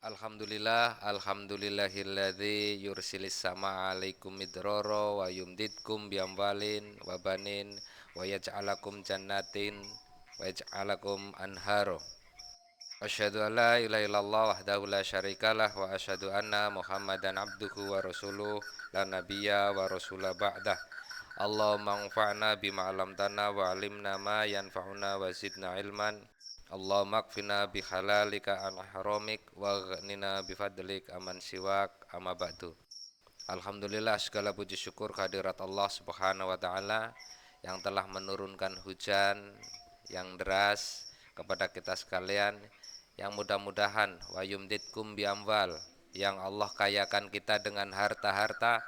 Alhamdulillahilladzi yursilis sama alaikum midrara wa yumdidkum biamwalin wa banin wa yaj'alakum jannatin wa yaj'alakum anharo. Asyhadu an la ilaha illallah wahdahu la syarikalah wa asyhadu anna Muhammadan abduhu wa rasuluh la nabiyya wa rasula ba'dah. Allahumma anfa'na bima 'allamtana wa 'allimna ma yanfa'una wa zidna ilman. Allahumma kfina bihalalika an haramik wa ghnina bifadlik aman siwak amma ba'du. Alhamdulillah, segala puji syukur kehadirat Allah Subhanahu wa taala yang telah menurunkan hujan yang deras kepada kita sekalian, yang mudah-mudahan wa yumditkum bi amwal, yang Allah kayakan kita dengan harta-harta,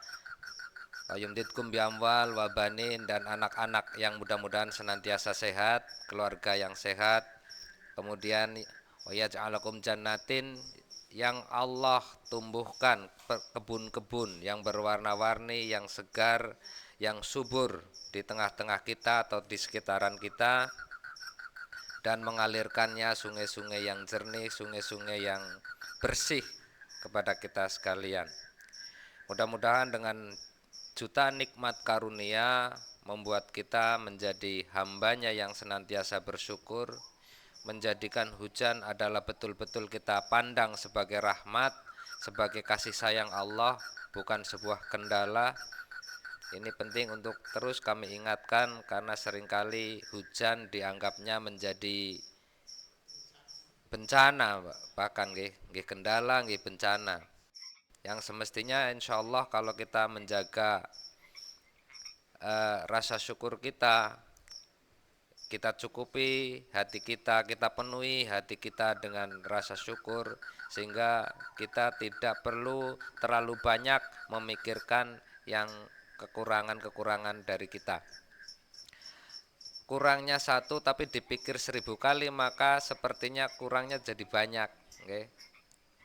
wa yumditkum bi amwal wa banin, dan anak-anak yang mudah-mudahan senantiasa sehat, keluarga yang sehat. Kemudian wa yaj'alakum jannatin, yang Allah tumbuhkan kebun-kebun yang berwarna-warni, yang segar, yang subur di tengah-tengah kita atau di sekitaran kita, dan mengalirkannya sungai-sungai yang jernih, sungai-sungai yang bersih kepada kita sekalian. Mudah-mudahan dengan juta nikmat karunia membuat kita menjadi hambanya yang senantiasa bersyukur, menjadikan hujan adalah betul-betul kita pandang sebagai rahmat, sebagai kasih sayang Allah, bukan sebuah kendala. Ini penting untuk terus kami ingatkan, karena seringkali hujan dianggapnya menjadi bencana, bahkan nggih kendala, nggih bencana. Yang semestinya insya Allah kalau kita menjaga rasa syukur kita, kita cukupi hati kita penuhi hati kita dengan rasa syukur, sehingga kita tidak perlu terlalu banyak memikirkan yang kekurangan-kekurangan dari kita. Kurangnya satu tapi dipikir 1000 kali, maka sepertinya kurangnya jadi banyak, okay?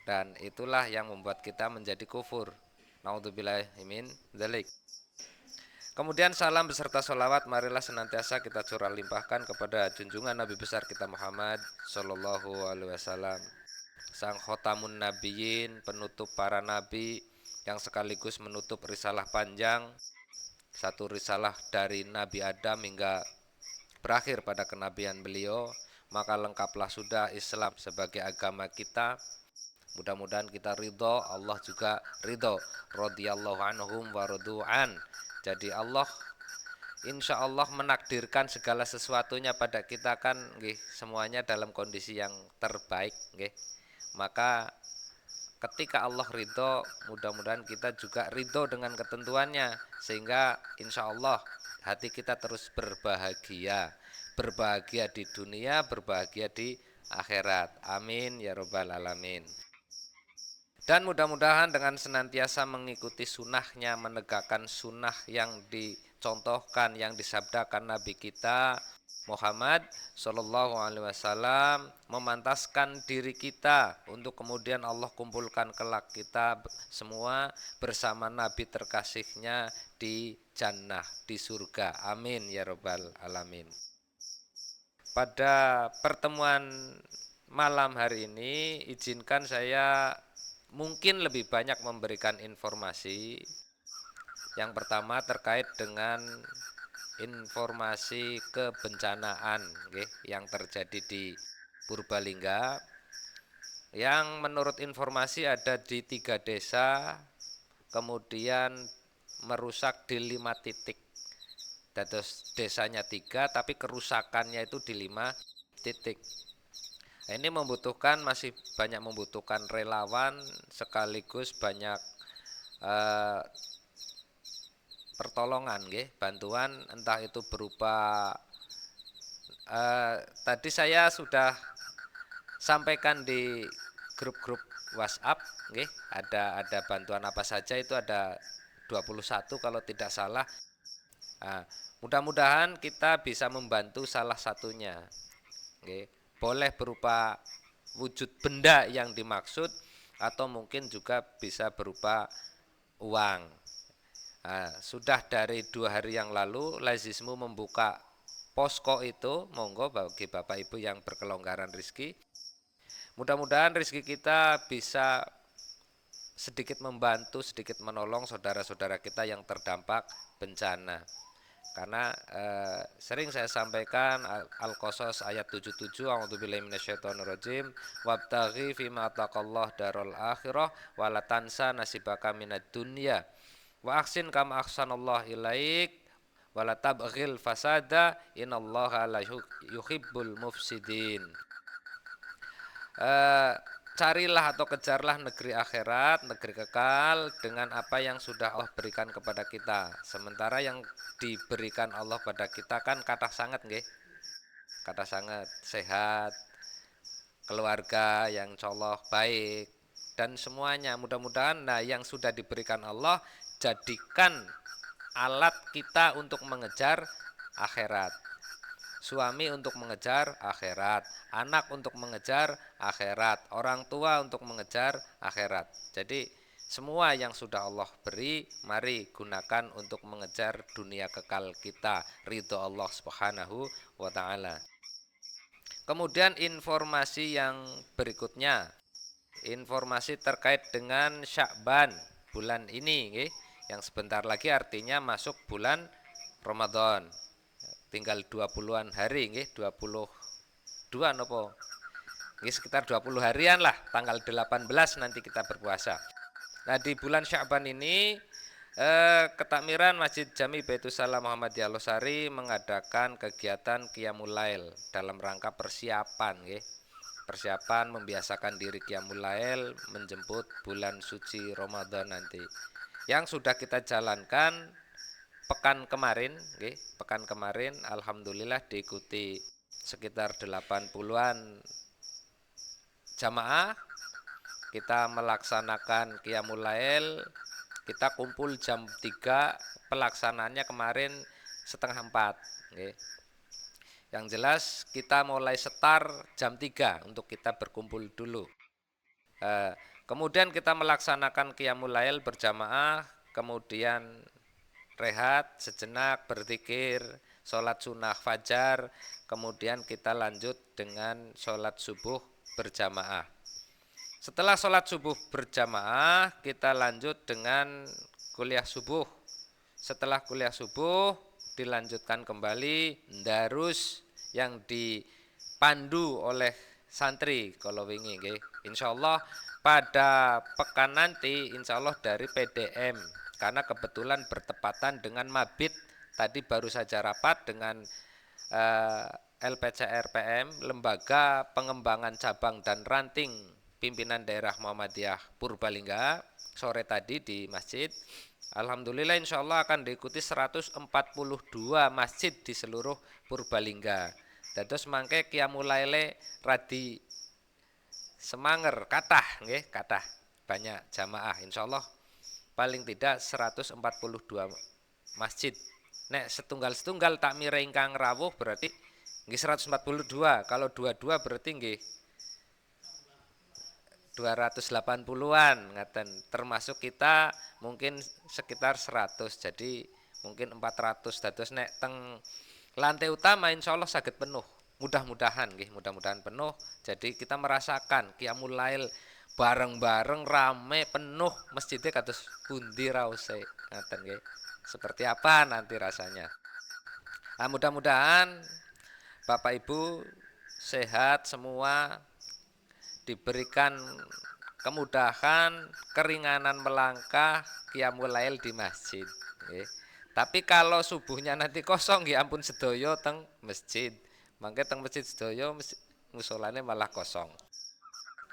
Dan itulah yang membuat kita menjadi kufur. Naudzubillahi min dzalik. Kemudian salam beserta sholawat marilah senantiasa kita curah limpahkan kepada junjungan Nabi besar kita Muhammad Sallallahu Alaihi Wasallam, sang khotamun nabiyyin, penutup para nabi, yang sekaligus menutup risalah panjang, satu risalah dari Nabi Adam hingga berakhir pada kenabian beliau. Maka lengkaplah sudah Islam sebagai agama kita. Mudah-mudahan kita ridho, Allah juga ridho. Radhiyallahu anhum wa radu'an. Jadi Allah insya Allah menakdirkan segala sesuatunya pada kita kan nggih, semuanya dalam kondisi yang terbaik nggih. Maka ketika Allah ridho, mudah-mudahan kita juga ridho dengan ketentuannya, sehingga insya Allah hati kita terus berbahagia, berbahagia di dunia, berbahagia di akhirat. Amin ya robbal alamin. Dan mudah-mudahan dengan senantiasa mengikuti sunnahnya, menegakkan sunnah yang dicontohkan, yang disabdakan Nabi kita Muhammad Sallallahu Alaihi Wasallam, memantaskan diri kita untuk kemudian Allah kumpulkan kelak kita semua bersama Nabi terkasihnya di jannah, di surga. Amin ya robbal alamin. Pada pertemuan malam hari ini, izinkan saya mungkin lebih banyak memberikan informasi. Yang pertama terkait dengan informasi kebencanaan yang terjadi di Purbalingga, yang menurut informasi ada di 3 desa, kemudian merusak di 5 titik. Dados desanya 3 tapi kerusakannya itu di 5 titik. Ini membutuhkan, masih banyak membutuhkan relawan, sekaligus banyak pertolongan, bantuan, entah itu berupa tadi saya sudah sampaikan di grup-grup WhatsApp, ada bantuan apa saja, itu ada 21 kalau tidak salah. Nah, mudah-mudahan kita bisa membantu salah satunya. Boleh berupa wujud benda yang dimaksud, atau mungkin juga bisa berupa uang. Nah, sudah dari 2 hari yang lalu Lazismu membuka posko itu, monggo bagi Bapak Ibu yang berkelonggaran rezeki Mudah-mudahan rezeki kita bisa sedikit membantu, sedikit menolong saudara-saudara kita yang terdampak bencana. Karena sering saya sampaikan Al-Qasas ayat 77, a'udzubillahi minasyaitonirrajim, wabtaghi fima ataqallah darul akhirah wala tansa nasibaka minad dunya wa ahsin kama ahsanallahu ilaik wala tabghil fasada innallaha la yuhibbul mufsidin. Eh, Carilah atau kejarlah negeri akhirat, negeri kekal dengan apa yang sudah Allah berikan kepada kita. Sementara yang diberikan Allah pada kita kan kata sangat nggih. Kata sangat sehat, keluarga yang colok, baik dan semuanya. Mudah-mudahan nah yang sudah diberikan Allah jadikan alat kita untuk mengejar akhirat. Suami untuk mengejar akhirat, anak untuk mengejar akhirat, orang tua untuk mengejar akhirat. Jadi semua yang sudah Allah beri, mari gunakan untuk mengejar dunia kekal kita, ridho Allah Subhanahu wa taala. Kemudian informasi yang berikutnya, informasi terkait dengan Sya'ban bulan ini, yang sebentar lagi artinya masuk bulan Ramadan. Tinggal 20-an hari nggih, 22 nopo. Nggih sekitar 20 harian lah, tanggal 18 nanti kita berpuasa. Nah, di bulan Sya'ban ini Ketakmiran Masjid Jami Baitussalam Muhammadiyah Losari mengadakan kegiatan Qiyamul Lail dalam rangka persiapan nggih. Persiapan membiasakan diri Qiyamul Lail menjemput bulan suci Ramadan nanti. Yang sudah kita jalankan pekan kemarin, pekan kemarin alhamdulillah diikuti sekitar 80-an jamaah. Kita melaksanakan Qiyamul Lail, kita kumpul jam 3, pelaksanaannya kemarin setengah 4. Yang jelas kita mulai setar jam 3 untuk kita berkumpul dulu. Kemudian kita melaksanakan Qiyamul Lail berjamaah, kemudian rehat sejenak, berzikir, sholat sunnah fajar, kemudian kita lanjut dengan sholat subuh berjamaah. Setelah sholat subuh berjamaah, kita lanjut dengan kuliah subuh. Setelah kuliah subuh, dilanjutkan kembali darus yang dipandu oleh santri kalau wingi nggih. Insyaallah pada pekan nanti insyaallah dari PDM, karena kebetulan bertepatan dengan mabit. Tadi baru saja rapat dengan LPCRPM, Lembaga Pengembangan Cabang dan Ranting Pimpinan Daerah Muhammadiyah Purbalingga, sore tadi di masjid. Alhamdulillah insya Allah akan diikuti 142 masjid di seluruh Purbalingga. Dados mangke Qiyamul Lail radi semanger kathah nggih, kathah banyak jamaah insyaallah paling tidak 142 masjid. Nek setunggal-setunggal takmire ingkang rawuh berarti nggih 142. Kalau 22 berarti nggih 280-an ngaten. Termasuk kita mungkin sekitar 100. Jadi mungkin 400. Dados nek teng lantai utama insyaallah saged penuh. Mudah-mudahan nggih, mudah-mudahan penuh. Jadi kita merasakan Qiyamul Lail bareng-bareng rame penuh masjidnya kados pundi raose ngaten nggih. Seperti apa nanti rasanya. Nah, mudah-mudahan Bapak Ibu sehat semua, diberikan kemudahan, keringanan melangkah Qiyamul Lail di masjid. Tapi kalau subuhnya nanti kosong ya ampun sedoyo teng masjid. Mangke teng masjid sedoyo musolane malah kosong.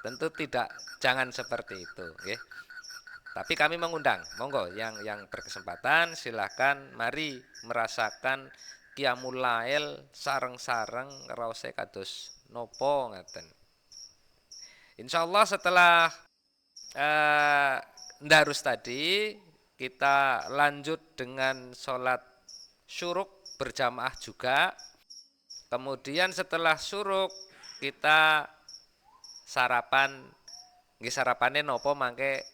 Tentu tidak, jangan seperti itu, Tapi kami mengundang, monggo yang berkesempatan silahkan mari merasakan Qiyamul Lail sareng-sareng raose kados nopo ngaten. Insyaallah setelah ndarus tadi kita lanjut dengan sholat syuruk berjamaah juga. Kemudian setelah syuruk kita sarapan, nggih sarapane nopo mangke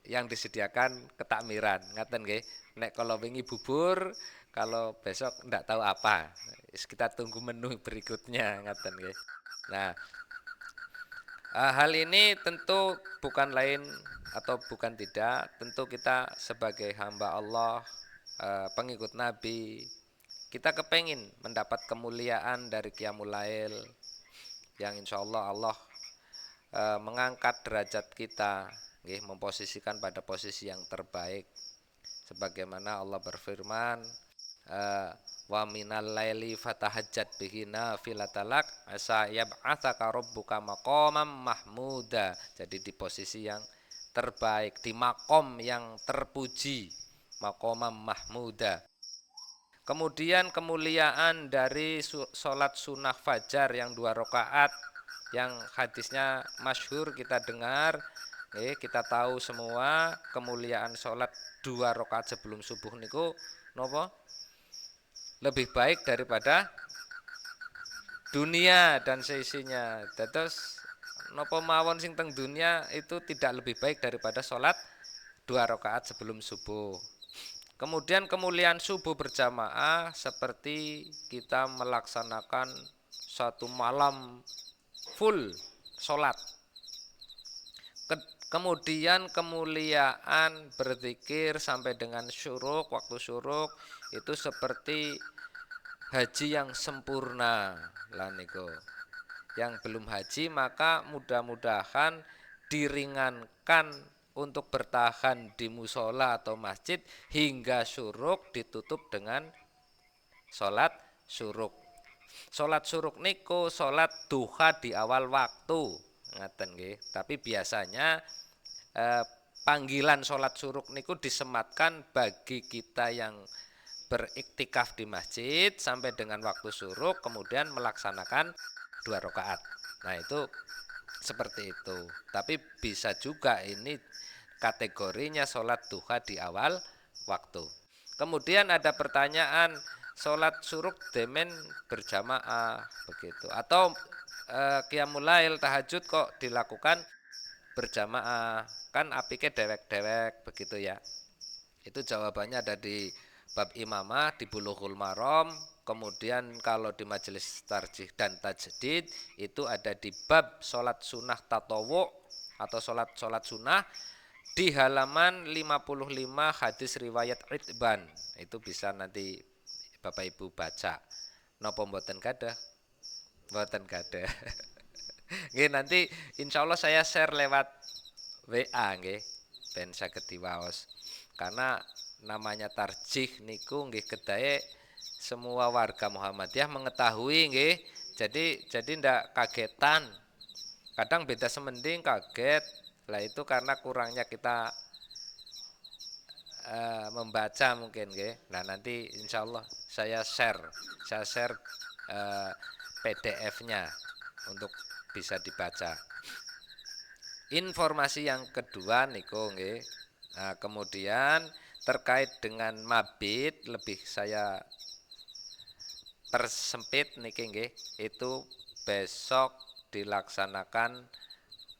yang disediakan ketakmiran ngaten nggih. Nek kalau wingi bubur, kalau besok ndak tahu apa. Kita tunggu menu berikutnya ngaten nggih. Nah, Hal ini tentu bukan lain atau bukan tidak, tentu kita sebagai hamba Allah, pengikut Nabi, kita kepengin mendapat kemuliaan dari Qiyamul Lail yang insya Allah mengangkat derajat kita, memposisikan pada posisi yang terbaik. Sebagaimana Allah berfirman, wa minal laili fatahajjat bihi nafilatalak asa yab'atsaka rabbuka maqaman mahmuda. Jadi di posisi yang terbaik, di makom yang terpuji, maqaman mahmuda. Kemudian kemuliaan dari sholat sunnah fajar yang 2 rakaat, yang hadisnya masyhur kita dengar, kita tahu semua kemuliaan sholat 2 rakaat sebelum subuh niku nopo lebih baik daripada dunia dan seisinya. Terus nopo mawon sing teng dunia itu tidak lebih baik daripada sholat 2 rakaat sebelum subuh. Kemudian kemuliaan subuh berjamaah seperti kita melaksanakan satu malam full sholat. Kemudian kemuliaan berzikir sampai dengan syuruk, waktu syuruk itu seperti haji yang sempurna lah niku. Yang belum haji maka mudah-mudahan diringankan untuk bertahan di musola atau masjid hingga syuruk ditutup dengan sholat syuruk. Sholat syuruk niku sholat duha di awal waktu, ngaten nggih. Tapi biasanya panggilan sholat syuruk niku disematkan bagi kita yang beriktikaf di masjid sampai dengan waktu syuruk, kemudian melaksanakan 2 rakaat. Nah itu seperti itu. Tapi bisa juga ini kategorinya sholat duha di awal waktu. Kemudian ada pertanyaan, sholat syuruk demen berjamaah begitu, atau qiyamul lail tahajud kok dilakukan berjamaah, kan apike dewek-dewek begitu ya. Itu jawabannya ada di bab imamah di Bulughul Maram. Kemudian kalau di majelis tarjih dan tajdid itu ada di bab sholat sunnah tatawu atau sholat sunnah di halaman 55 hadis riwayat Itban. Itu bisa nanti Bapak Ibu baca. Napa mboten gadah? Mboten gadah. Nggih, nanti insya Allah saya share lewat WA nggih, ben saged diwaos. Karena namanya tarjih niku nggih kedae semua warga Muhammadiyah mengetahui nggih. Jadi ndak kagetan. Kadang beda semending kaget. Lah itu karena kurangnya kita membaca mungkin nggih. Nah, nanti insya Allah saya share PDF-nya untuk bisa dibaca. Informasi yang kedua niku nggih. Nah, kemudian terkait dengan mabit lebih saya persempit niki nggih. Itu besok dilaksanakan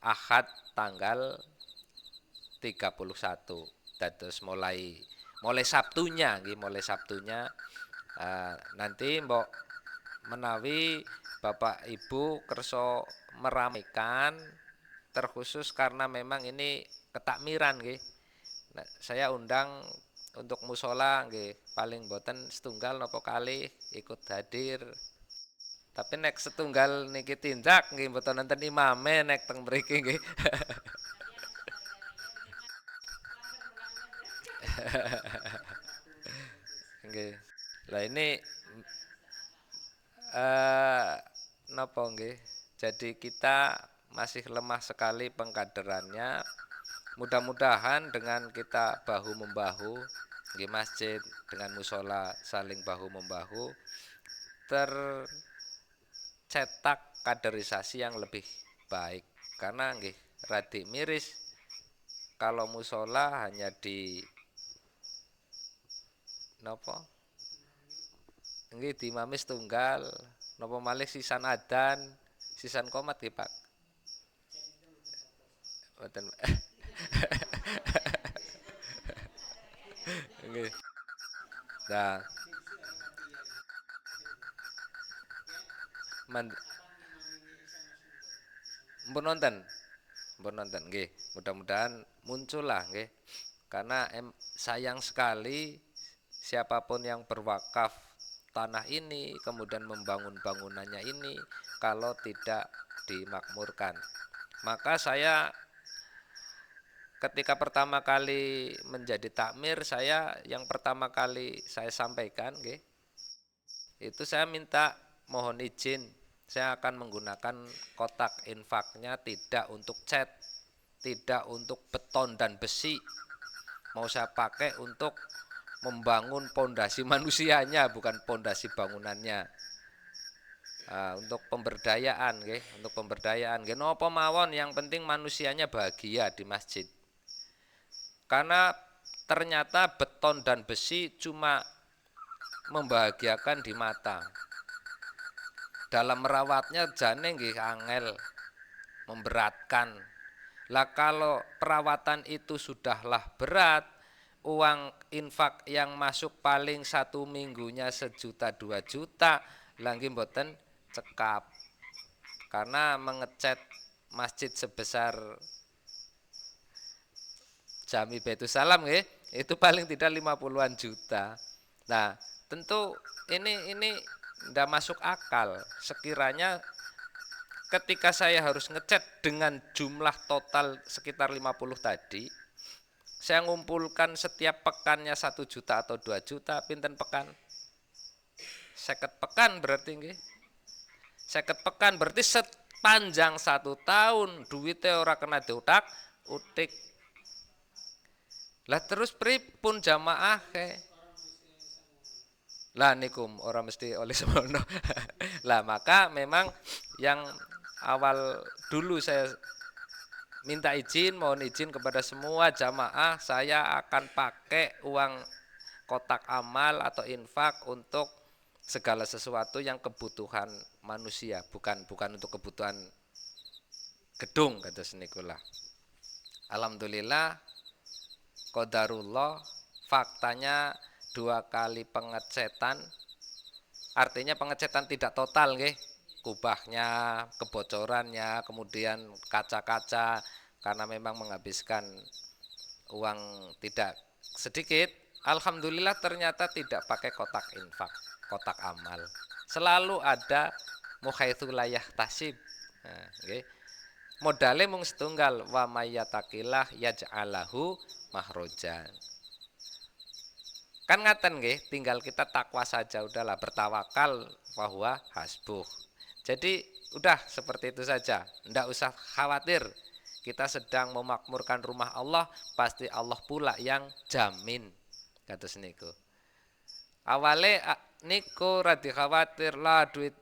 Ahad tanggal 31. Dados mulai Sabtunya nggih, mulai Sabtunya nanti mbok menawi Bapak Ibu kersa meramaikan terkhusus karena memang ini ketakmiran nggih. Nah, saya undang untuk musola nggih paling boten setunggal napa kalih ikut hadir. Tapi nek setunggal niki tindak nggih mboten nonton imame nek teng mriki nggih. Nggih. Lah ini napa nggih? Jadi kita masih lemah sekali pengkaderannya. Mudah-mudahan dengan kita bahu membahu di masjid dengan musola saling bahu membahu tercetak kaderisasi yang lebih baik. Karena nggih radi miris kalau musola hanya di napa? Nggih dimamis tunggal, napa malih sisan adan, sisan komat nggih Pak. Mboten. Nggih. Nah, Mbon nonton nggih. Mudah-mudahan muncullah nggih. Karena sayang sekali siapapun yang berwakaf tanah ini kemudian membangun bangunannya ini kalau tidak dimakmurkan. Maka saya ketika pertama kali menjadi takmir, saya yang pertama kali saya sampaikan nggih, itu saya minta mohon izin saya akan menggunakan kotak infaknya tidak untuk cat, tidak untuk beton dan besi. Mau saya pakai untuk membangun pondasi manusianya, bukan pondasi bangunannya. Untuk pemberdayaan nggih, untuk pemberdayaan nggih napa mawon, yang penting manusianya bahagia di masjid. Karena ternyata beton dan besi cuma membahagiakan di mata. Dalam merawatnya jane nggih angel, memberatkan. Lah kalau perawatan itu sudahlah berat, uang infak yang masuk paling 1 minggunya 1 juta 2 juta, lagi mboten cekap. Karena mengecat masjid sebesar Jami Baitus Salam nggih, itu paling tidak 50-an juta. Nah, tentu ini tidak masuk akal. Sekiranya ketika saya harus ngecat dengan jumlah total sekitar 50 tadi, saya ngumpulkan setiap pekannya 1 juta atau 2 juta, pinten pekan? 50 pekan berarti nggih. 50 pekan berarti sepanjang 1 tahun duitnya ora kena diutak-utik. Lah terus pripun jamaah ke? Lah nikum orang mesti oleh semono. Lah maka memang yang awal dulu saya minta izin, mohon izin kepada semua jamaah, saya akan pakai uang kotak amal atau infak untuk segala sesuatu yang kebutuhan manusia, bukan untuk kebutuhan gedung kata senikulah. Alhamdulillah qadarullah, faktanya 2 kali pengecetan, artinya pengecetan tidak total nggih, kubahnya, kebocorannya, kemudian kaca-kaca, karena memang menghabiskan uang tidak sedikit. Alhamdulillah ternyata tidak pakai kotak infak, kotak amal. Selalu ada muhaitsu la yahtasib. Nah, nggih. Modale mung setunggal, wa mayyatakillah yaj'alahu mahrojan. Kan ngaten nggih, tinggal kita takwa saja, udahlah bertawakal bahwa hasbuh. Jadi udah seperti itu saja, ndak usah khawatir. Kita sedang memakmurkan rumah Allah, pasti Allah pula yang jamin. Kados niku. Awale niku ra dikhawatir lah duit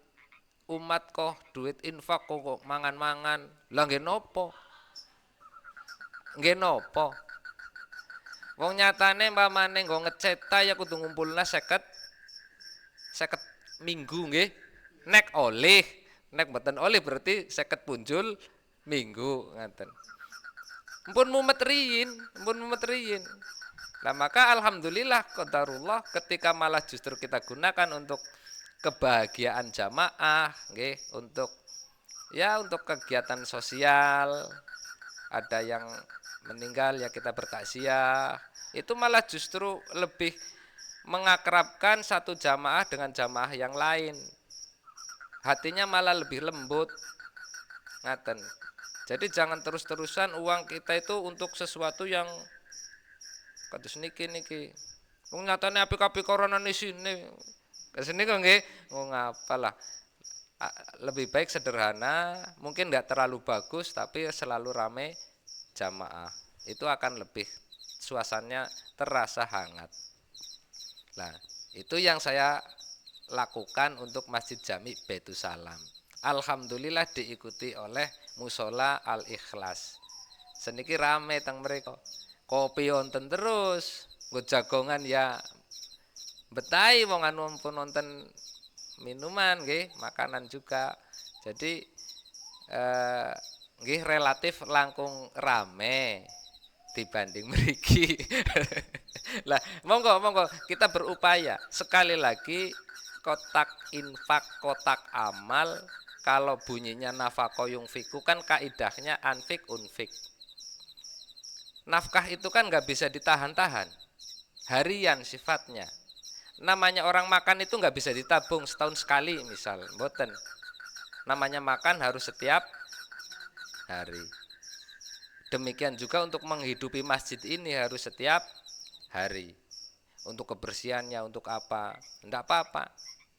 umat kok, duit infak kok mangan-mangan. Lah nggih napa? Nggih napa? Wong nyatane pamane nggo ngeceta ya kudu ngumpulna 50 minggu nggih. Nek oleh, nek mboten oleh berarti 50 punjul minggu ngaten. Mpun mumet riyin. Lah maka alhamdulillah qadarullah ketika malah justru kita gunakan untuk kebahagiaan jamaah nggih, untuk kegiatan sosial, ada yang meninggal ya kita bertakziah, itu malah justru lebih mengakrabkan satu jamaah dengan jamaah yang lain, hatinya malah lebih lembut ngaten. Jadi jangan terus-terusan uang kita itu untuk sesuatu yang kados niki wong nyatane apik-apik corona di sini kesini kok nggih ngapalah. Lebih baik sederhana, mungkin nggak terlalu bagus tapi selalu rame jamaah, itu akan lebih suasananya terasa hangat. Nah itu yang saya lakukan untuk Masjid Jami Baitus Salam. Alhamdulillah diikuti oleh Musola Al Ikhlas. Seniki rame teng mereka, kopi wonten terus, nggo jagongan ya betai wong anu pun nonton minuman nggih, makanan juga. Jadi nggih relatif langkung rame dibanding mriki. Lah monggo kita berupaya sekali lagi, kotak infak, kotak amal kalau bunyinya nafaqo yungfiku kan kaidahnya anfik unfik. Nafkah itu kan nggak bisa ditahan-tahan, harian sifatnya. Namanya orang makan itu nggak bisa ditabung setahun sekali misal, mboten. Namanya makan harus setiap hari. Demikian juga untuk menghidupi masjid ini harus setiap hari. Untuk kebersihannya, untuk apa? Ndak apa-apa.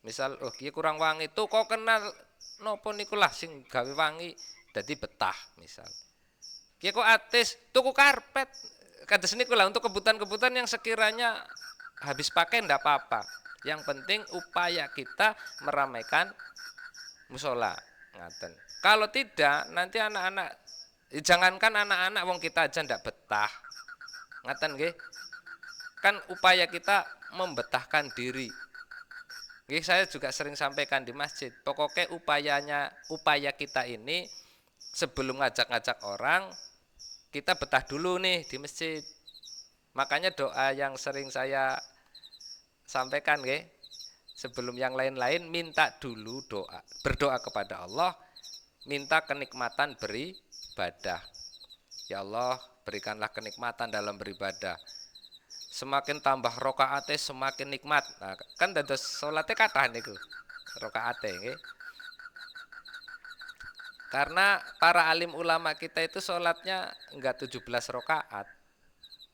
Misal, oh kia kurang wangi tuh kok kenal nopo niku lah sing gawe wangi dadi betah misal. Kia kok atis tuku karpet kados niku lah untuk kebutuhan-kebutuhan yang sekiranya habis pakai ndak apa-apa. Yang penting upaya kita meramaikan musola ngaten. Kalau tidak nanti anak-anak jangankan anak-anak wong kita aja ndak betah. Ngaten nggih. Kan upaya kita membetahkan diri. Nggih, saya juga sering sampaikan di masjid. Pokoknya upaya kita ini sebelum ngajak-ngajak orang, kita betah dulu nih di masjid. Makanya doa yang sering saya sampaikan nggih, sebelum yang lain-lain minta dulu doa, berdoa kepada Allah, minta kenikmatan beribadah. Ya Allah, berikanlah kenikmatan dalam beribadah. Semakin tambah rokaate semakin nikmat. Nah, kan dados salate kathah niku. Rokaate nggih. Karena para alim ulama kita itu sholatnya enggak 17 rokaat.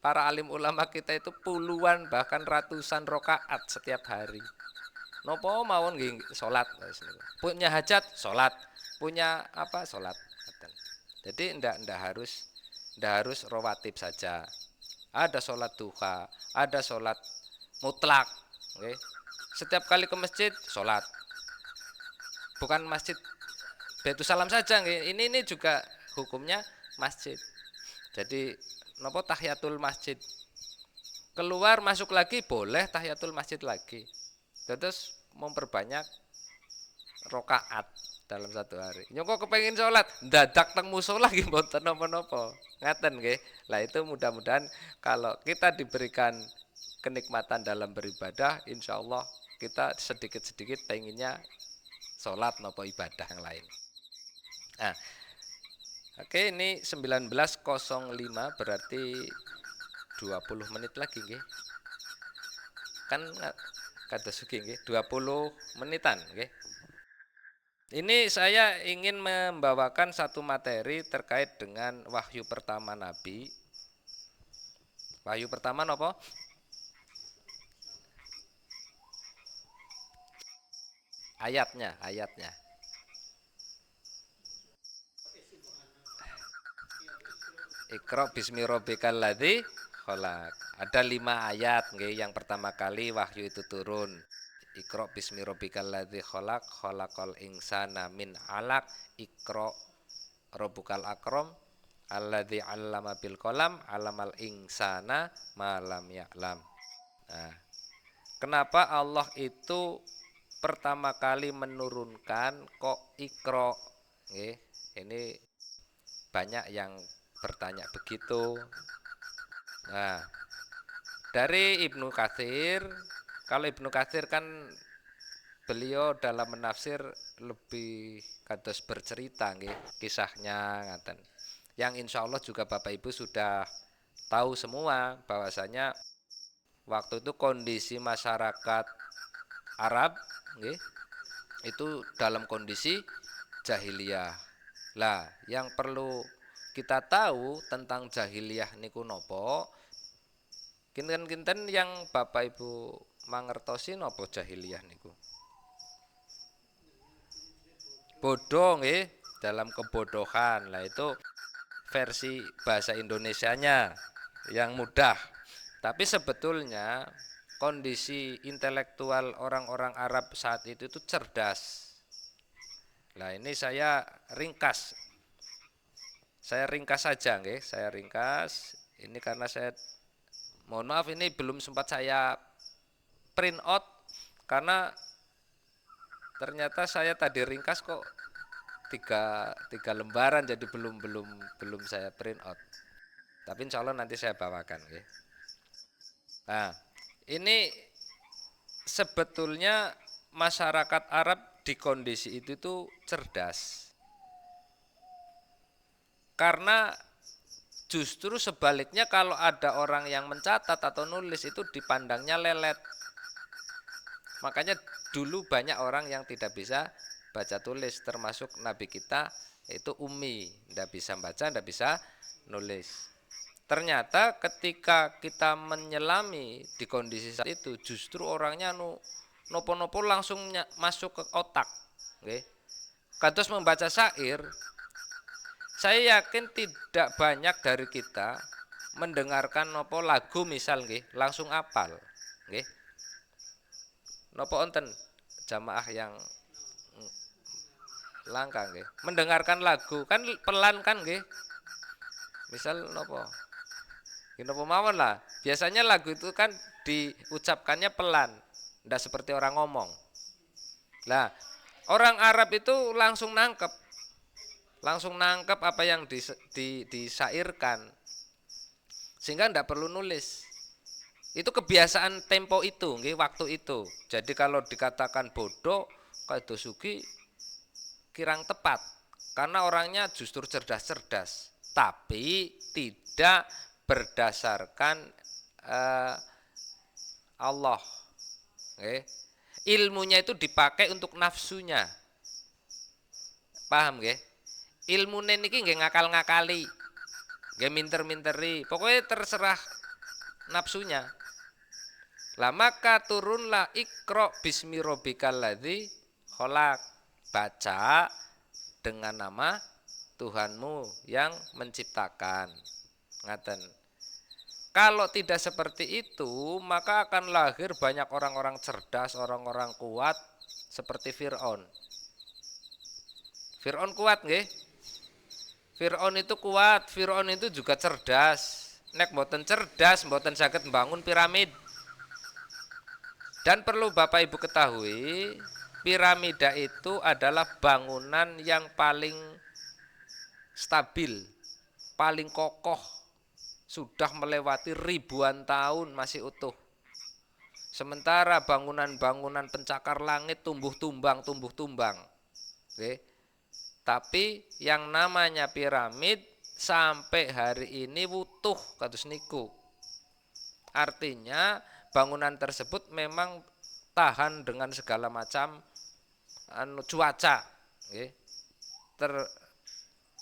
Para alim ulama kita itu puluhan bahkan ratusan rokaat setiap hari. Nopo mawon nggih sholat. Punya hajat sholat, punya apa sholat. Jadi ndak harus rawatib saja. Ada sholat duha, ada sholat mutlak. Okay. Setiap kali ke masjid sholat. Bukan masjid Baitul Salam saja. Okay. Ini juga hukumnya masjid. Jadi nopo tahiyatul masjid. Keluar masuk lagi boleh tahiyatul masjid lagi. Terus memperbanyak rokaat dalam satu hari. Nyongko kepengin sholat, dadak teng musola nggih mboten napa-napa. Ngaten nggih. Lah itu mudah-mudahan kalau kita diberikan kenikmatan dalam beribadah, insya Allah kita sedikit-sedikit pengennya sholat nopo ibadah yang lain. Nah, oke ini 19.05 berarti 20 menit lagi nggih. Kan kata suki nggih 20 menitan nggih. Ini saya ingin membawakan satu materi terkait dengan wahyu pertama Nabi. Wahyu pertama apa? Ayatnya. Iqra bismi rabbikal ladzi khalaq. Ada 5 ayat nggih. Yang pertama kali wahyu itu turun. Iqra bismi rabbikal ladzi khalaq, khalaqal insana min 'alaq. Iqra rabbukal akram alladzi 'allama bil qalam 'allamal insana ma lam ya'lam. Nah, kenapa Allah itu pertama kali menurunkan kok Iqra? Nggih, ini banyak yang bertanya begitu. Nah, dari Ibnu Katsir, kalau Ibnu Katsir kan beliau dalam menafsir lebih kados bercerita nggih, kisahnya ngaten. Yang insya Allah juga Bapak Ibu sudah tahu semua bahwasanya waktu itu kondisi masyarakat Arab nggih, itu dalam kondisi jahiliyah. Lah, yang perlu kita tahu tentang jahiliyah niku nopo? Kinten-kinten yang Bapak Ibu mangertosi nopo jahiliyah niku? Bodoh nggih, dalam kebodohan. Lah itu versi bahasa Indonesianya yang mudah. Tapi sebetulnya kondisi intelektual orang-orang Arab saat itu cerdas. Nah, ini saya ringkas. Saya ringkas saja nggih, saya ringkas. Ini karena saya mohon maaf ini belum sempat saya print out karena ternyata saya tadi ringkas kok tiga lembaran jadi belum saya print out. Tapi insya Allah nanti saya bawakan. Okay. Nah, ini sebetulnya masyarakat Arab di kondisi itu tuh cerdas. Karena justru sebaliknya kalau ada orang yang mencatat atau nulis itu dipandangnya lelet. Makanya dulu banyak orang yang tidak bisa baca tulis, termasuk Nabi kita itu ummi, tidak bisa baca, tidak bisa nulis. Ternyata ketika kita menyelami di kondisi saat itu, justru orangnya nopo-nopo langsung masuk ke otak. Okay. Kados membaca syair, saya yakin tidak banyak dari kita mendengarkan nopo lagu misal nggih, langsung apal. Nggih. Nopo onten jamaah yang langka nggih. Mendengarkan lagu kan pelan kan nggih. Misal nopo? Nopo mawon lah. Biasanya lagu itu kan diucapkannya pelan, tidak seperti orang ngomong. Nah, orang Arab itu langsung nangkep apa yang disairkan, sehingga tidak perlu nulis. Itu kebiasaan tempo itu, waktu itu. Jadi kalau dikatakan bodoh, Kaido Sugi kirang tepat, karena orangnya justru cerdas-cerdas, tapi tidak berdasarkan Allah. Ilmunya itu dipakai untuk nafsunya. Paham nggih? Ilmune niki nggih ngakal-ngakali, nggih minter-minteri, pokoknya terserah nafsunya. Lah maka turunlah Iqra bismi rabbikal ladzi khalaq, baca dengan nama Tuhanmu yang menciptakan. Ngaten. Kalau tidak seperti itu, maka akan lahir banyak orang-orang cerdas, orang-orang kuat seperti Fir'aun. Fir'aun kuat nggih? Fir'aun itu kuat, Fir'aun itu juga cerdas. Nek mboten cerdas, mboten saged membangun piramid. Dan perlu Bapak Ibu ketahui, piramida itu adalah bangunan yang paling stabil, paling kokoh, sudah melewati ribuan tahun masih utuh. Sementara bangunan-bangunan pencakar langit tumbuh tumbang. Oke. Tapi yang namanya piramid sampai hari ini utuh kados niku. Artinya bangunan tersebut memang tahan dengan segala macam cuaca,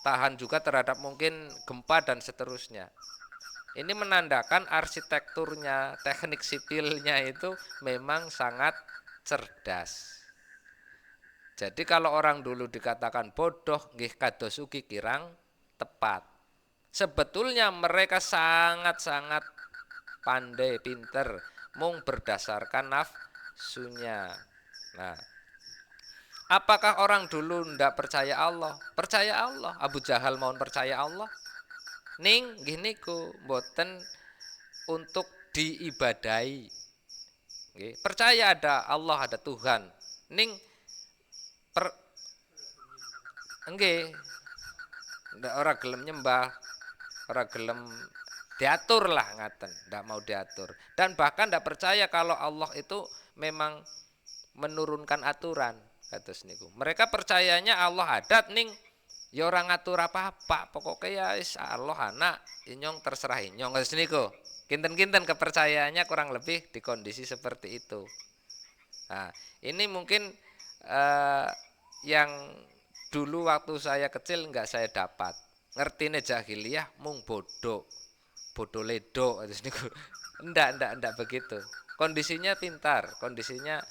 tahan juga terhadap mungkin gempa dan seterusnya. Ini menandakan arsitekturnya, teknik sipilnya itu memang sangat cerdas. Jadi kalau orang dulu dikatakan bodoh, nggih kados ugi kirang tepat. Sebetulnya mereka sangat-sangat pandai, pinter, mung berdasarkan nafsunya. Nah, apakah orang dulu ndak percaya Allah? Percaya Allah. Abu Jahal mohon percaya Allah. Ning nggih niku mboten untuk diibadahi. Nggih, percaya ada Allah, ada Tuhan. Ning nggih ndak ora gelem nyembah, ora gelem diatur lah ngaten, ndak mau diatur. Dan bahkan ndak percaya kalau Allah itu memang menurunkan aturan kados niku. Mereka percayanya Allah adat ning ya ora ngatur apa-apa, pokoknya ya Allah anak inyong terserah inyong kados niku. Kinten-kinten kepercayaannya kurang lebih di kondisi seperti itu. Nah, ini mungkin yang dulu waktu saya kecil enggak saya dapat. Ngertine jahiliyah mung bodoh ledo kados niku. Enggak begitu. Kondisinya pintar, kondisinya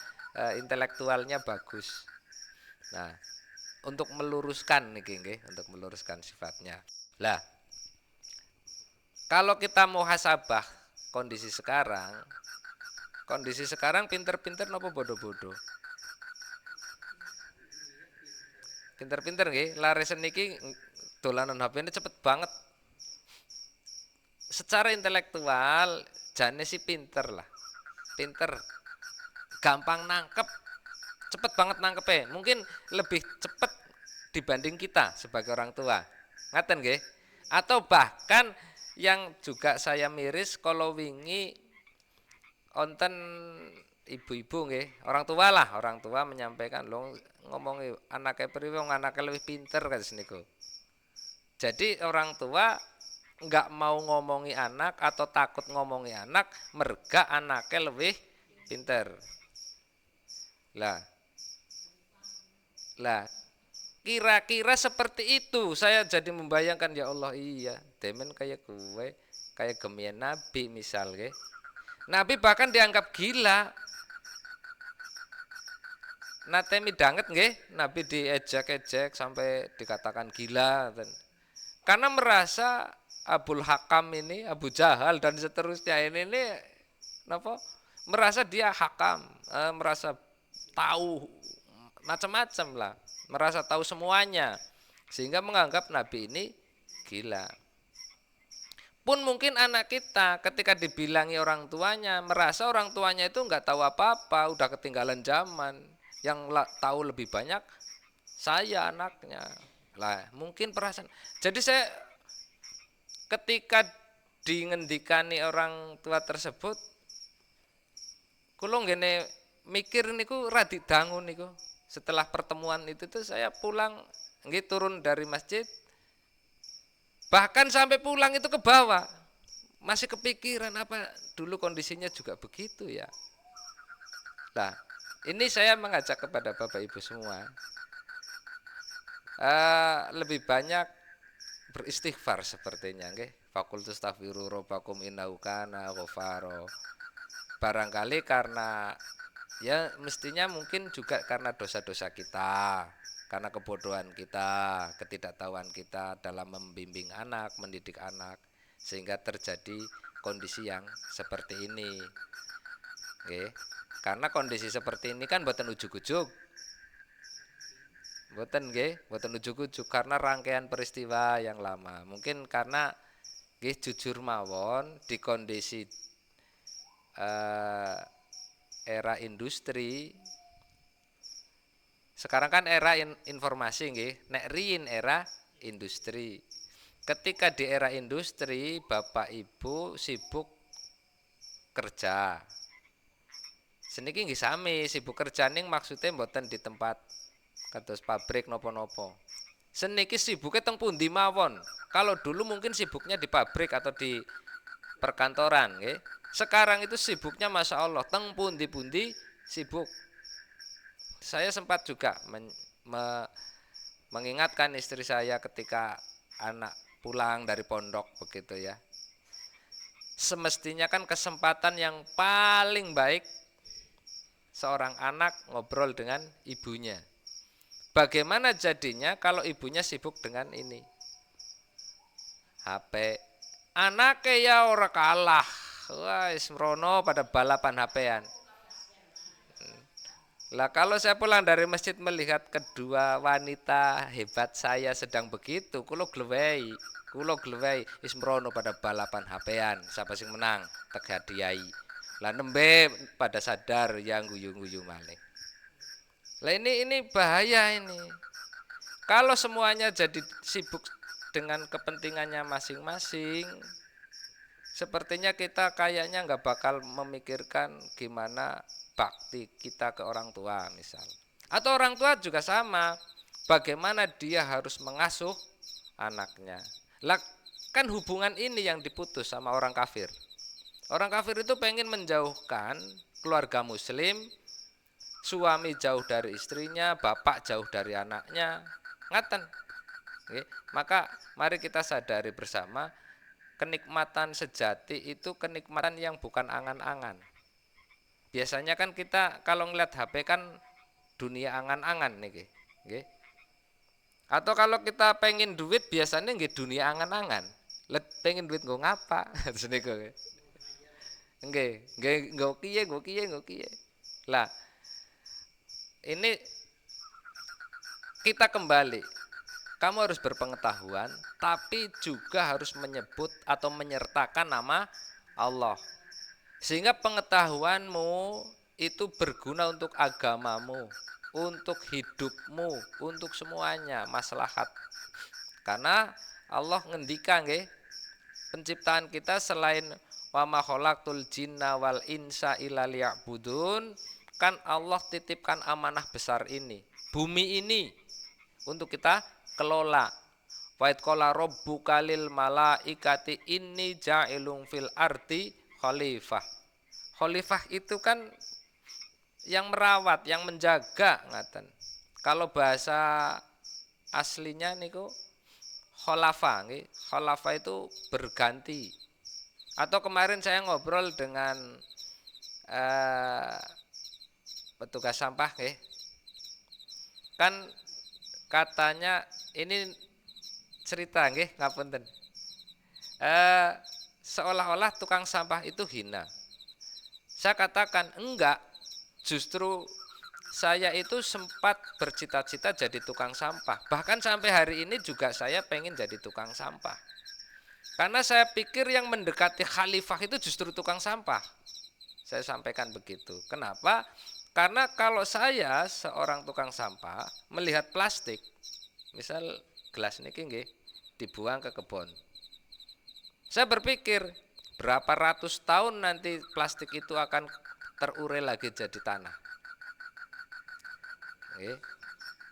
intelektualnya bagus. Nah, untuk meluruskan niki nggih, untuk meluruskan sifatnya. Lah, kalau kita muhasabah kondisi sekarang pinter-pinter napa bodoh-bodoh? Pinter-pinter nggih, laresen niki dolanan HP ini cepet banget. Secara intelektual jane sih pinter lah. Pinter. Gampang nangkep. Cepet banget nangkepe. Mungkin lebih cepet dibanding kita sebagai orang tua. Ngaten nggih? Atau bahkan yang juga saya miris kalau wingi onten ibu-ibu nggih, orang tua lah, orang tua menyampaikan lho ngomongi anake priwe wong anake luwih pinter kados niku. Jadi orang tua nggak mau ngomongi anak atau takut ngomongi anak merga anake lebih pinter. Lah, lah kira-kira seperti itu saya jadi membayangkan ya Allah iya, demen kayak gue, kayak gemian Nabi misal nggih. Nabi bahkan dianggap gila. Nate midanget nggih, Nabi diejek-ejek sampai dikatakan gila. Karena merasa Abul Hakam ini, Abu Jahal dan seterusnya ini napa? Merasa dia hakam, merasa tahu macam-macam lah, merasa tahu semuanya. Sehingga menganggap Nabi ini gila. Pun mungkin anak kita ketika dibilangi orang tuanya merasa orang tuanya itu nggak tahu apa-apa, udah ketinggalan zaman, yang tahu lebih banyak saya anaknya lah, mungkin perasaan. Jadi saya ketika dingendikani orang tua tersebut, kulo ngene mikir niku radi dangu niku. Setelah pertemuan itu tuh saya pulang nggih turun dari masjid. Bahkan sampai pulang itu ke bawah masih kepikiran apa dulu kondisinya juga begitu ya. Nah, ini saya mengajak kepada Bapak Ibu semua lebih banyak beristighfar sepertinya nggih. Fakultus taghfiru rabbakum innahu kana ghafara. Barangkali karena ya mestinya mungkin juga karena dosa-dosa kita, karena kebodohan kita, ketidaktahuan kita dalam membimbing anak, mendidik anak, sehingga terjadi kondisi yang seperti ini. Oke. Karena kondisi seperti ini kan mboten ujug-ujug. Mboten nggih, mboten ujug-ujug karena rangkaian peristiwa yang lama. Mungkin karena nggih jujur mawon di kondisi era industri. Sekarang kan era informasi nggih, nek riyin era industri. Ketika di era industri, Bapak Ibu sibuk kerja. Seniki nggih sami, sibuk kerja ning maksudnya mboten di tempat kados pabrik nopo-nopo. Seniki sibuknya teng pundi mawon. Kalau dulu mungkin sibuknya di pabrik atau di perkantoran nggih. Sekarang itu sibuknya Masya Allah teng pundi-pundi sibuk. Saya sempat juga mengingatkan istri saya ketika anak pulang dari pondok begitu ya. Semestinya kan kesempatan yang paling baik seorang anak ngobrol dengan ibunya. Bagaimana jadinya kalau ibunya sibuk dengan ini? HP. Anaknya ya ora kalah. Wah, ismrono pada balapan HP-an. Lah kalau saya pulang dari masjid melihat kedua wanita hebat saya sedang begitu, kulo glewei ismrono pada balapan HP-an, siapa sing menang tek hadiahi. Lah nembe pada sadar yang guyu-guyu malih. Lah ini bahaya ini. Kalau semuanya jadi sibuk dengan kepentingannya masing-masing, sepertinya kita kayaknya nggak bakal memikirkan gimana bakti kita ke orang tua misal. Atau orang tua juga sama, bagaimana dia harus mengasuh anaknya. Lah kan hubungan ini yang diputus sama orang kafir. Orang kafir itu pengen menjauhkan keluarga muslim, suami jauh dari istrinya, bapak jauh dari anaknya. Ngaten. Oke, maka mari kita sadari bersama, kenikmatan sejati itu kenikmatan yang bukan angan-angan. Biasanya kan kita kalau ngeliat HP kan dunia angan-angan nih, nggih. Atau kalau kita pengen duit biasanya nggih dunia angan-angan. Let pengen duit nggo ngapa? Terus niku. Nggih, nggo kiye. Lah, ini kita kembali. Kamu harus berpengetahuan, tapi juga harus menyebut atau menyertakan nama Allah. Sehingga pengetahuanmu itu berguna untuk agamamu, untuk hidupmu, untuk semuanya, maslahat. Karena Allah ngendika nggih, penciptaan kita selain wa ma khalaqtul jinna wal insa illa liya'budun. Kan Allah titipkan amanah besar ini, bumi ini untuk kita kelola. Wa id qala rabbuka lil malaikati inni ja'ilun fil ardi khalifah. Khalifah itu kan yang merawat, yang menjaga ngaten. Kalau bahasa aslinya niku kholafa nggih. Kholafa itu berganti. Atau kemarin saya ngobrol dengan petugas sampah nggih. Kan katanya ini cerita nggih ngapunten. Seolah-olah tukang sampah itu hina. Saya katakan enggak, justru saya itu sempat bercita-cita jadi tukang sampah. Bahkan sampai hari ini juga saya pengen jadi tukang sampah. Karena saya pikir yang mendekati khalifah itu justru tukang sampah. Saya sampaikan begitu. Kenapa? Karena kalau saya seorang tukang sampah melihat plastik, misal gelas niki nggih dibuang ke kebun. Saya berpikir berapa ratus tahun nanti plastik itu akan terurai lagi jadi tanah.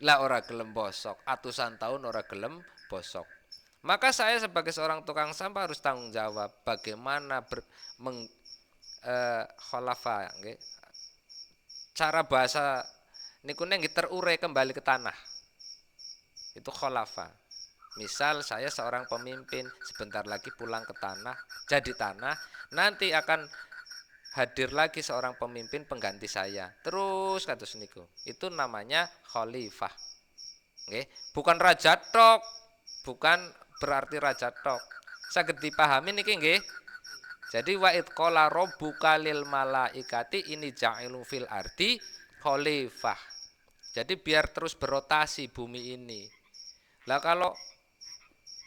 Lah ora gelem bosok, atusan tahun ora gelem bosok. Maka saya sebagai seorang tukang sampah harus tanggung jawab bagaimana kholafa nggih. Cara bahasa niku nggih terurai kembali ke tanah. Itu kholafa. Misal saya seorang pemimpin sebentar lagi pulang ke tanah, jadi tanah, nanti akan hadir lagi seorang pemimpin pengganti saya. Terus kados niku. Itu namanya khalifah. Nggih, bukan raja tok, bukan berarti raja tok. Saged dipahami niki nggih. Jadi wa id qala rabbuka lil malaikati ini ja'ilun fil ardi khalifah. Jadi biar terus berotasi bumi ini. Lah kalau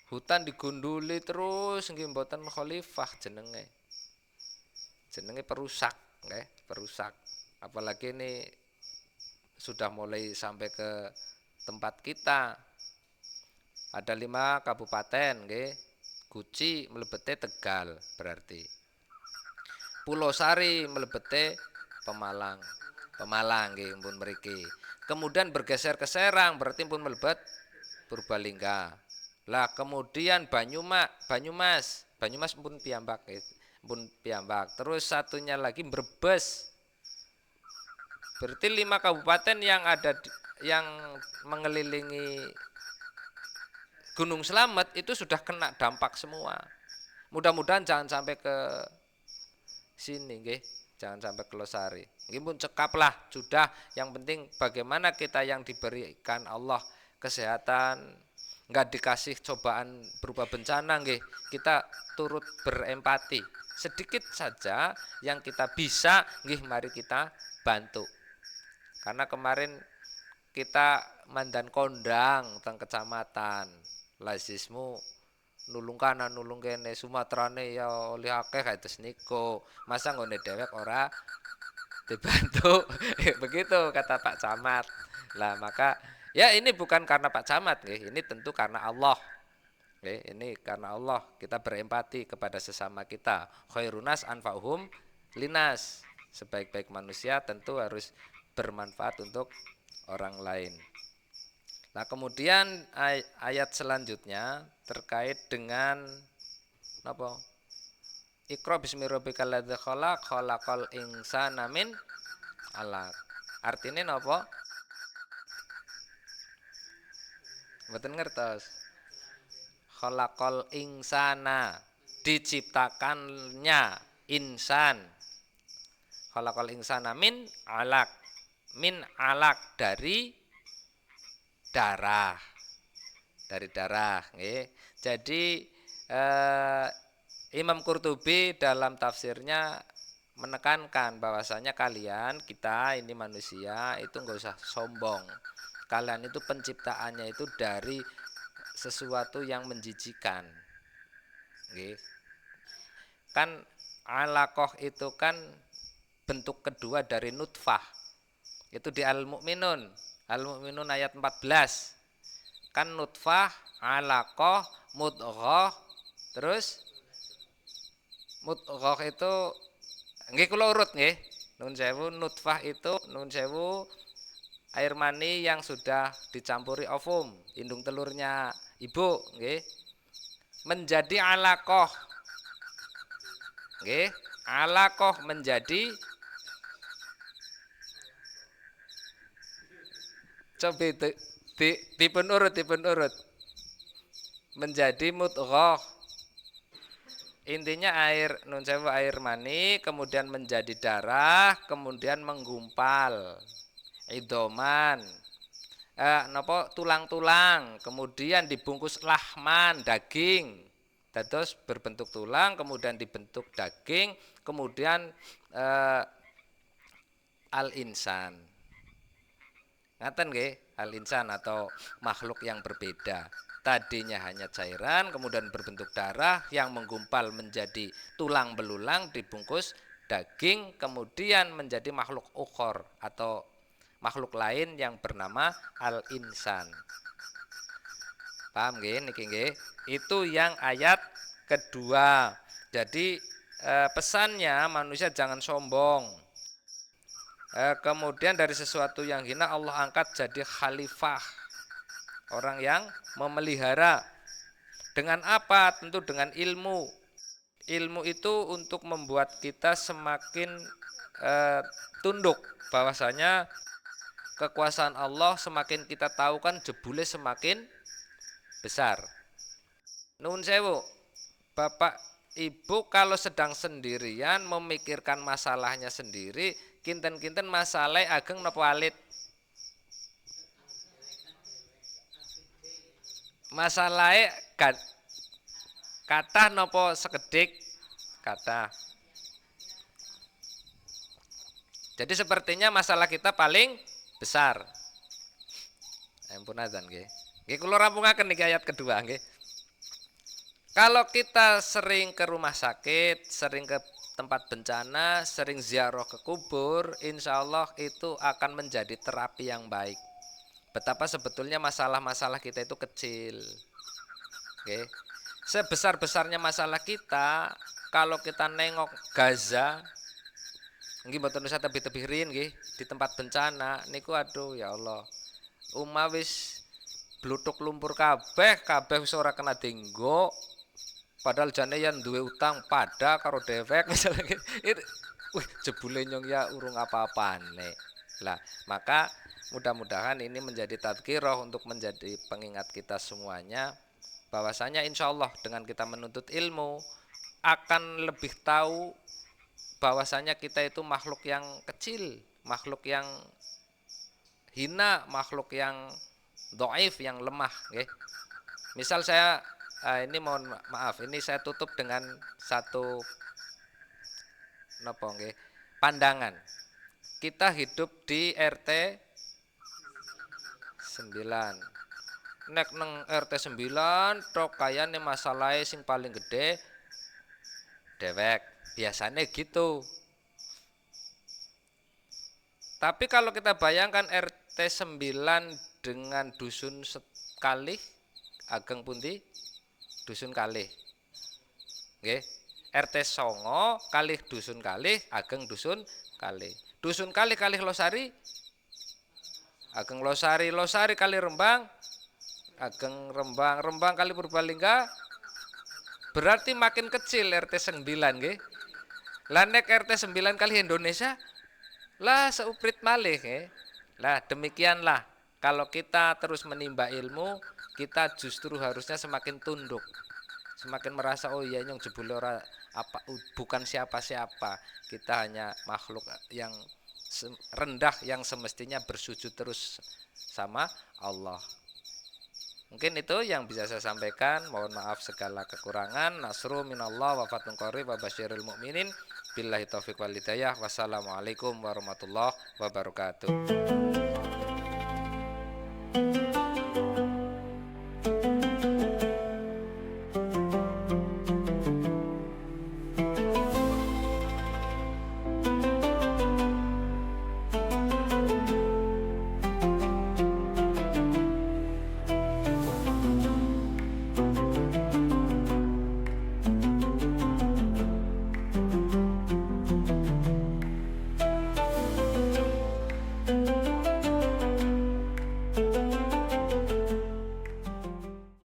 hutan digunduli terus nggih mboten khalifah jenenge. Jenenge perusak, nggih, perusak. Apalagi ini sudah mulai sampai ke tempat kita. Ada 5 kabupaten nggih. Guci mlebete Tegal berarti. Pulau Sari mlebete Pemalang. Pemalang nggih pun mriki. Kemudian bergeser ke Serang berarti pun mlebet Purbalingga. Lah kemudian Banyumas pun piyambak pun piyambak. Terus satunya lagi Brebes. Berarti 5 kabupaten yang ada yang mengelilingi Gunung Slamet itu sudah kena dampak semua. Mudah-mudahan jangan sampai ke sini nggih, jangan sampai ke Losari. Nggih pun cekaplah sudah, yang penting bagaimana kita yang diberikan Allah kesehatan, enggak dikasih cobaan berupa bencana nggih, kita turut berempati. Sedikit saja yang kita bisa nggih mari kita bantu. Karena kemarin kita mandan kondang teng kecamatan lazismu nulung kanan nulung kene Sumatrane ya oleh akeh kados niku. Masa nggone dhewek ora dibantu. Begitu kata Pak Camat. Lah maka ya ini bukan karena Pak Camat nggih, ini tentu karena Allah. Ini karena Allah kita berempati kepada sesama kita. Khairunas anfa'uhum linas. Sebaik-baik manusia tentu harus bermanfaat untuk orang lain. Nah kemudian ayat selanjutnya terkait dengan apa? Iqra bismi rabbikal ladzi khalaq khalaqal insana min 'alaq. Artine napa? Mboten ngertos. Khalaqal insana, diciptakannya insan. Khalaqal insana min 'alaq. Min 'alaq dari darah. Dari darah nggih. Jadi Imam Qurtubi dalam tafsirnya menekankan bahwasanya kalian, kita ini manusia itu enggak usah sombong. Kalian itu penciptaannya itu dari sesuatu yang menjijikan. Nggih. Kan alaqah itu kan bentuk kedua dari nutfah. Itu di Al-Mu'minun. Al-Mu'minun ayat 14. Kan nutfah, alaqah, mudghah, terus Mudghah itu nggih kula urut nggih. Nun sewu nutfah itu nun sewu air mani yang sudah dicampuri ovum, indung telurnya ibu nggih. Menjadi alaqah. Nggih, alaqah menjadi coba dipun urut menjadi mudghah. Intinya air nun sewu air mani kemudian menjadi darah kemudian menggumpal idoman napa tulang-tulang kemudian dibungkus lahman daging dados berbentuk tulang kemudian dibentuk daging kemudian al insan ngaten nggih al insan atau makhluk yang berbeda. Tadinya hanya cairan, kemudian berbentuk darah yang menggumpal menjadi tulang belulang dibungkus daging, kemudian menjadi makhluk ukhor atau makhluk lain yang bernama al-insan. Paham nggih niki nggih? Itu yang ayat kedua. Jadi pesannya manusia jangan sombong. Kemudian dari sesuatu yang hina Allah angkat jadi khalifah. Orang yang memelihara. Dengan apa? Tentu dengan ilmu. Ilmu itu untuk membuat kita semakin tunduk bahwasanya kekuasaan Allah semakin kita tahu kan jebule semakin besar. Nuwun sewu, Bapak Ibu kalau sedang sendirian memikirkan masalahnya sendiri, kinten-kinten masalah ageng napa alit? Masalahe kathah napa sekedhik? Kathah. Jadi sepertinya masalah kita paling besar. Ampun adzan nggih. Nggih kula rampungaken niki ayat kedua nggih. Kalau kita sering ke rumah sakit, sering ke tempat bencana, sering ziarah ke kubur, insya Allah itu akan menjadi terapi yang baik. Betapa sebetulnya masalah-masalah kita itu kecil. Oke. Sebesar-besarnya masalah kita, kalau kita nengok Gaza, nggih mboten usah tebih-tebihin nggih, di tempat bencana niku aduh ya Allah. Wis bluthuk lumpur kabeh wis ora kena denggo. Padahal jane yang duwe utang pada karo dewek misalnya itu jebule nyong ya urung apa-apane. Lah, maka mudah-mudahan ini menjadi tadzkirah untuk menjadi pengingat kita semuanya bahwasanya insya Allah dengan kita menuntut ilmu akan lebih tahu bahwasanya kita itu makhluk yang kecil, makhluk yang hina, makhluk yang dhaif, yang lemah nggih. Misal saya ini mohon maaf, ini saya tutup dengan satu napa nggih? Pandangan. Kita hidup di RT 9. Nek neng RT 9 tok kayane masalahe sing paling gede dewek. Biasanya gitu. Tapi kalau kita bayangkan RT 9 dengan dusun sekali ageng pundi? Dusun kalih. Nggih. RT 9 kalih dusun kalih ageng dusun kalih. Dusun kalih Losari ageng Losari kali Rembang ageng Rembang kali Purbalingga berarti makin kecil RT 9 nggih. Lah nek RT 9 kali Indonesia lah seuprit malih nggih. Lah demikianlah kalau kita terus menimba ilmu kita justru harusnya semakin tunduk. Semakin merasa oh iya nyong jebule ora apa bukan siapa-siapa. Kita hanya makhluk yang rendah yang semestinya bersujud terus sama Allah. Mungkin itu yang bisa saya sampaikan. Mohon maaf segala kekurangan. Nasru minallah wa fathun qarib wa basyiril mu'minin. Billahi taufiq wal hidayah. Wassalamualaikum warahmatullahi wabarakatuh.